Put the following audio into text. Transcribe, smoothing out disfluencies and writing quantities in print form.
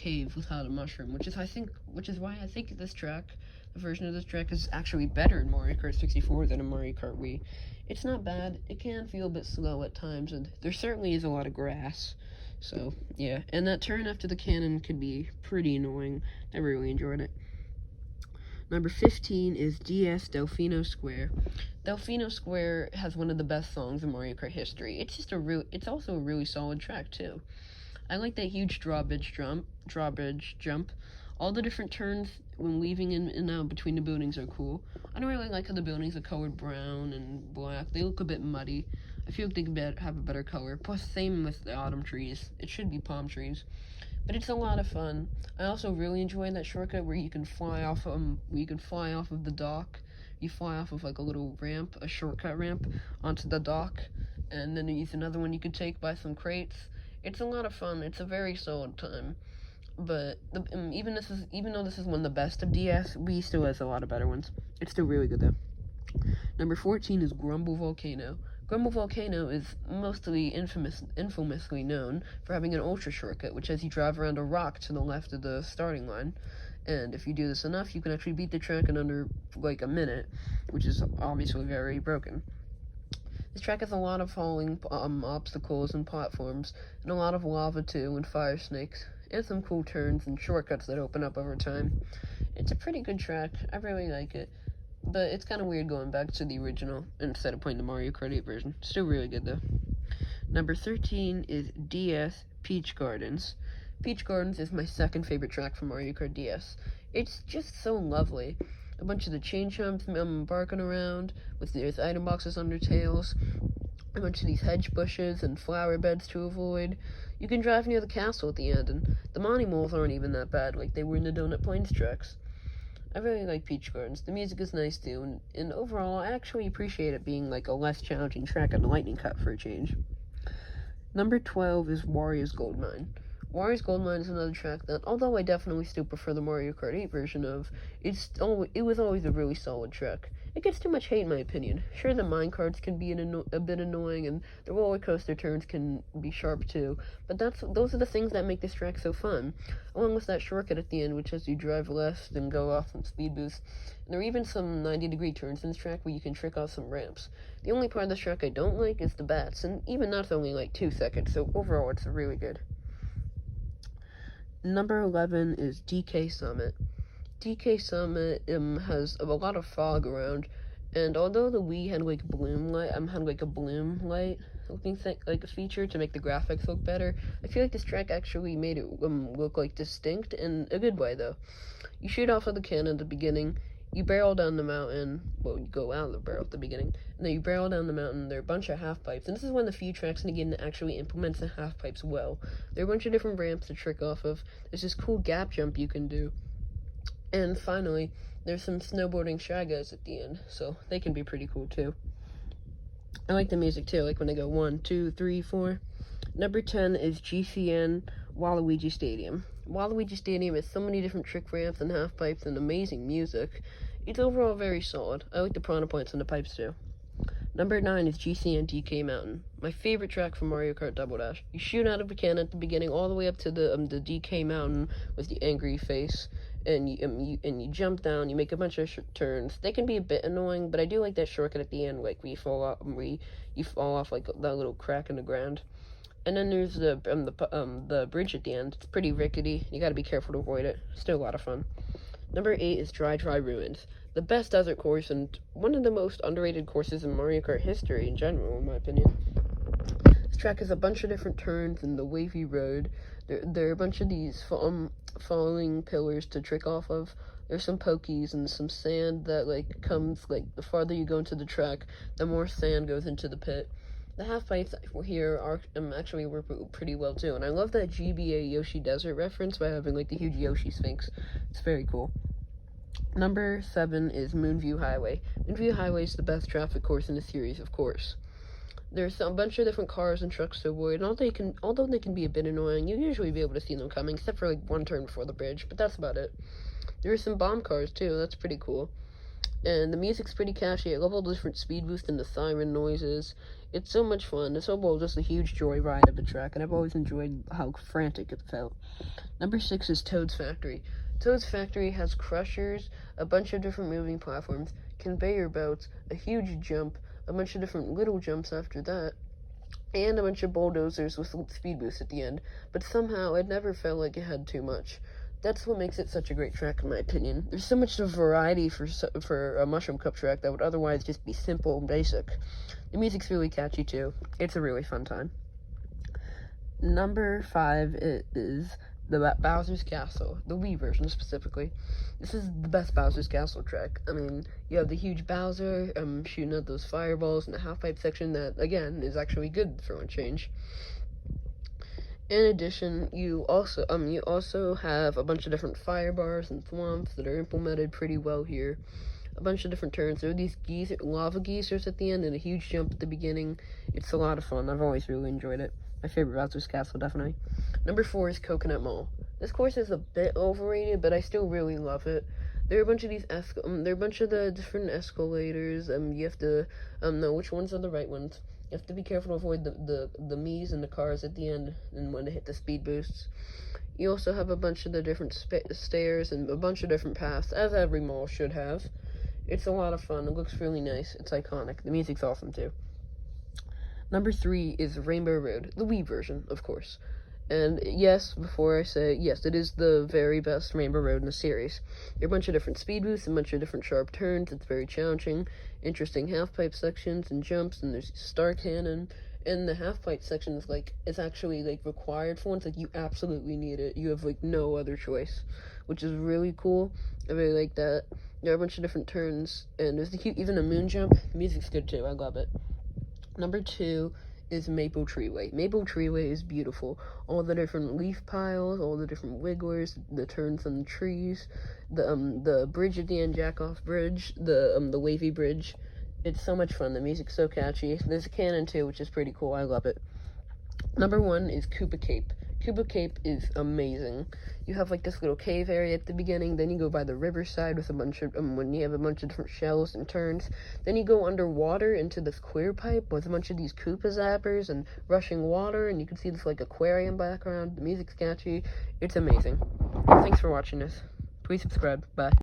cave without a mushroom, which is why I think this track, the version of this track, is actually better in Mario Kart 64 than in Mario Kart Wii. It's not bad. It can feel a bit slow at times, and there certainly is a lot of grass. So yeah, and that turn after the cannon could be pretty annoying. I really enjoyed it. Number 15 is DS Delfino Square. Delfino Square has one of the best songs in Mario Kart history. It's also a really solid track too. I like that huge drawbridge jump. All the different turns when weaving in and out between the buildings are cool. I don't really like how the buildings are colored brown and black. They look a bit muddy. I feel like they could have a better color. Plus, same with the autumn trees. It should be palm trees. But it's a lot of fun. I also really enjoy that shortcut where you can fly off of the dock. You fly off of like a little ramp, a shortcut ramp, onto the dock, and then there's another one you could take by some crates. It's a lot of fun. It's a very solid time. But even though this is one of the best of DS, Wii still has a lot of better ones. It's still really good though. Number 14 is Grumble Volcano. Grumble Volcano is mostly infamously known for having an ultra shortcut, which has you drive around a rock to the left of the starting line. And if you do this enough, you can actually beat the track in under like a minute, which is obviously very broken. This track has a lot of falling obstacles and platforms, and a lot of lava too, and fire snakes, and some cool turns and shortcuts that open up over time. It's a pretty good track. I really like it. But it's kind of weird going back to the original instead of playing the Mario Kart 8 version. Still really good though. Number 13 is DS Peach Gardens. Peach Gardens is my second favorite track from Mario Kart DS. It's just so lovely. A bunch of the chain chomps barking around, with there's item boxes on their tails, a bunch of these hedge bushes and flower beds to avoid. You can drive near the castle at the end, and the Monty Moles aren't even that bad like they were in the Donut Plains tracks. I really like Peach Gardens. The music is nice too, and overall I actually appreciate it being like a less challenging track on the Lightning Cut for a change. Number 12 is Wario's Gold Mine. Wario's Gold Mine is another track that, although I definitely still prefer the Mario Kart 8 version of, it was always a really solid track. It gets too much hate in my opinion. Sure, the minecarts can be a bit annoying, and the roller coaster turns can be sharp too, but those are the things that make this track so fun, along with that shortcut at the end, which has you drive left and go off some speed boosts. And there are even some 90-degree turns in this track where you can trick off some ramps. The only part of this track I don't like is the bats, and even that's only like 2 seconds, so overall it's really good. Number 11 is DK Summit. DK Summit has a lot of fog around, and although the Wii had like a bloom light looking like a feature to make the graphics look better, I feel like this track actually made it look like distinct in a good way though. You shoot off of the cannon at the beginning, you barrel down the mountain, well, you go out of the barrel at the beginning, and then you barrel down the mountain. There are a bunch of half-pipes, and this is one of the few tracks in the game that actually implements the half-pipes well. There are a bunch of different ramps to trick off of. There's this cool gap jump you can do. And finally, there's some snowboarding Shy Guys at the end, so they can be pretty cool too. I like the music too, like when they go 1, 2, 3, 4. Number 10 is GCN Waluigi Stadium. Waluigi Stadium has so many different trick ramps and half pipes and amazing music. It's overall very solid. I like the piranha points and the pipes too. Number 9 is GCN DK Mountain, my favorite track from Mario Kart Double Dash. You shoot out of a cannon at the beginning all the way up to the DK Mountain with the angry face, and you jump down. You make a bunch of turns. They can be a bit annoying, but I do like that shortcut at the end, like where you fall off like that little crack in the ground. And then there's the bridge at the end. It's pretty rickety. You gotta be careful to avoid it. Still a lot of fun. Number 8 is Dry Ruins. The best desert course and one of the most underrated courses in Mario Kart history in general, in my opinion. This track has a bunch of different turns and the wavy road. There are a bunch of these falling pillars to trick off of. There's some pokies and some sand that comes the farther you go into the track, the more sand goes into the pit. The half pipes here are actually work pretty well too, and I love that GBA Yoshi Desert reference by having the huge Yoshi Sphinx. It's very cool. Number 7 is Moonview Highway. Moonview Highway is the best traffic course in the series, of course. There's a bunch of different cars and trucks to avoid, and although they can be a bit annoying, you'll usually be able to see them coming, except for one turn before the bridge, but that's about it. There are some bomb cars too, that's pretty cool. And the music's pretty catchy. I love all the different speed boosts and the siren noises. It's so much fun. It's overall just a huge joyride of a track, and I've always enjoyed how frantic it felt. Number 6 is Toad's Factory. Toad's Factory has crushers, a bunch of different moving platforms, conveyor belts, a huge jump, a bunch of different little jumps after that, and a bunch of bulldozers with speed boosts at the end. But somehow it never felt like it had too much. That's what makes it such a great track, in my opinion. There's so much variety for a Mushroom Cup track that would otherwise just be simple and basic. The music's really catchy, too. It's a really fun time. Number 5 is the Bowser's Castle, the Wii version specifically. This is the best Bowser's Castle track. I mean, you have the huge Bowser shooting out those fireballs in the half-pipe section that, again, is actually good for one change. In addition, you also have a bunch of different fire bars and thwomps that are implemented pretty well here. A bunch of different turns. There are these lava geysers at the end and a huge jump at the beginning. It's a lot of fun. I've always really enjoyed it. My favorite Bowser's Castle, definitely. Number 4 is Coconut Mall. This course is a bit overrated, but I still really love it. There are a bunch of these there are a bunch of the different escalators. You have to know which ones are the right ones. You have to be careful to avoid the Miis and the cars at the end and when to hit the speed boosts. You also have a bunch of the different stairs and a bunch of different paths, as every mall should have. It's a lot of fun. It looks really nice. It's iconic. The music's awesome, too. Number 3 is Rainbow Road, the Wii version, of course. And yes, before I say, yes, it is the very best Rainbow Road in the series. There are a bunch of different speed boosts, a bunch of different sharp turns. It's very challenging, interesting half-pipe sections and jumps, and there's Star Cannon. And the half-pipe section is, it's actually, required for once. You absolutely need it. You have, no other choice, which is really cool. I really like that. There are a bunch of different turns, and there's even a moon jump. The music's good, too. I love it. Number 2 is Maple Treeway. Maple Treeway is beautiful. All the different leaf piles, all the different wigglers, the turns on the trees, the bridge at the end, Jack-Off Bridge, the wavy bridge. It's so much fun. The music's so catchy. There's a cannon too, which is pretty cool. I love it. Number 1 is Koopa Cape. Koopa Cape is amazing. You have this little cave area at the beginning, then you go by the riverside with a bunch of when you have a bunch of different shells and turns. Then you go underwater into this clear pipe with a bunch of these Koopa zappers and rushing water, and you can see this aquarium background. The music's catchy. It's amazing. Thanks for watching this. Please subscribe. Bye.